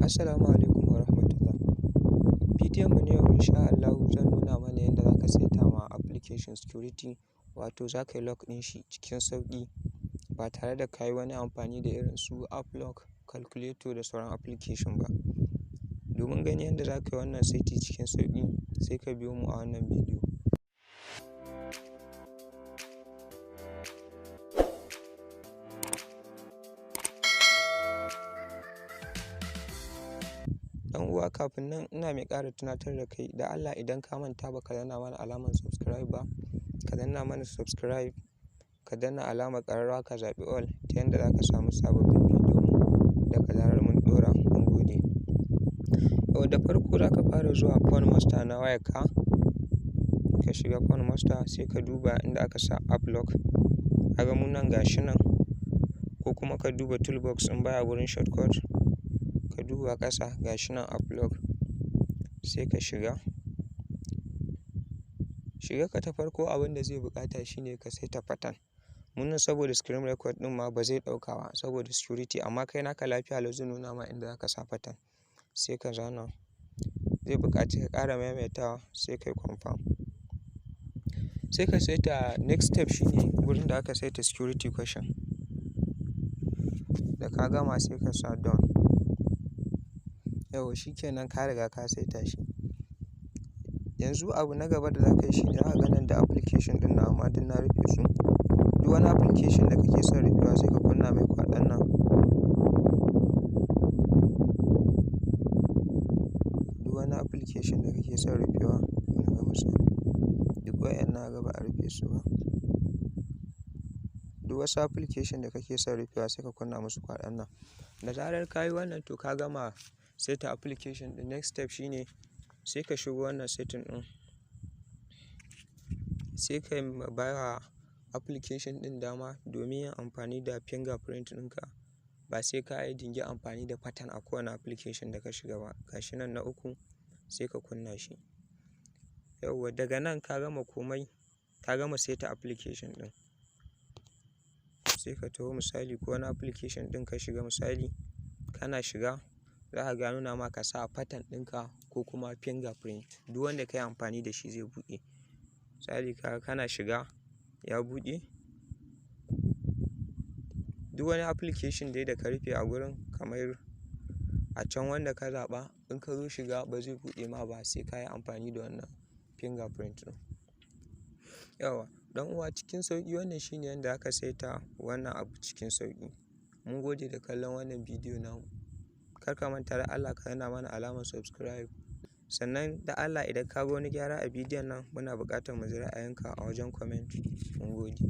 Assalamu alaikum wa rahmatullah. Bidiyon mu na yau insha Allahu zan nuna mana yadda za ka saita ma application security, wato za ka yi lock ɗin shi cikin sauƙi ba tare da ka yi wani amfani da irin su app lock, calculator da sauran application ba. Domin ganin yadda za ka yi wannan saiti cikin sauƙi, sai ka biyo mu a wannan bidiyo. Dan uwa, kafin nan ina mai ƙara tunatar da kai da Allah, idan ka manta ba ka danna mana alamar subscribe ba, ka danna mana subscribe, ka danna alamar ƙararrawa ka zaɓi all, ta yadda za ka samu sababbin bidiyon mu daga zarar mun ɗora. Mun gode. Yau da farko za ka fara zuwa phone master na wayarka, ka shiga phone master sai ka duba inda aka sa app lock, kaga mu nan gashi nan, ko kuma ka duba toolbox in baya wurin shortcut, ka duba ƙasa gashi nan app lock, sai ka shiga ka ta farko. Abin da zai buƙata shine ka saita pattern. Mun nan saboda screen record ɗin ma ba zai ɗauka ba saboda security, amma kai naka lafiya lau zai nuna ma inda za ka sa pattern. Sai ka zana, zai buƙaci ka ƙara maimaitawa, sai kai confirm. Sai ka saita next step shine wurin da aka saita security question. Da ka gama sai ka sa done. Yauwa shikenan, ka riga ka saita shi. Yanzu abu na gaba da za ka yi shine, za ka ga nan da application ɗin nawa ma duk na rufe su. Duk wani application da kake son rufewa sai ka kunna mai kwaɗon nan. Duk wani application da kake son rufewa, ga misali, duk waɗannan ga ba a rufe su ba. Duk wasu application da kake son rufewa sai ka kunna musu kwaɗon nan. Da zarar ka yi wannan, to ka gama saita application ɗin. Next step shine sai ka shigo wannan setting ɗin, sai ka ba wa application ɗin dama domin yin amfani da fingerprint ɗinka, ba sai ka yi dinga amfani da pattern a kowane application da ka shiga ba. Gashi nan na uku, sai ka kunna shi. Yauwa daga nan ka gama komai, ka gama saita application ɗin. Sai ka taho misali, ko wani application ɗin ka shiga misali, kana shiga za ka ga nuna ma ka sa pattern ɗinka ko kuma fingerprint. Duk wanda ka yi amfani da shi zai buɗe. Misali kana shiga ya buɗe. Duk wani application dai da ka rufe a gurin, kamar a can wanda ka zaɓa, in ka zo shiga ba zai buɗe ma ba sai ka yi amfani da wannan fingerprint ɗin. Yauwa ɗan uwa, cikin sauƙi wannan shine yadda aka saita wannan abu cikin sauƙi. Mun gode da kallon wannan bidiyo namu. Kar ka manta da Allah ka danna mana alamar subscribe. Sannan da Allah, idan ka ga wani gyara a bidiyon nan, muna buƙatar mu ji ra'ayinka a wajen comment. Mun gode.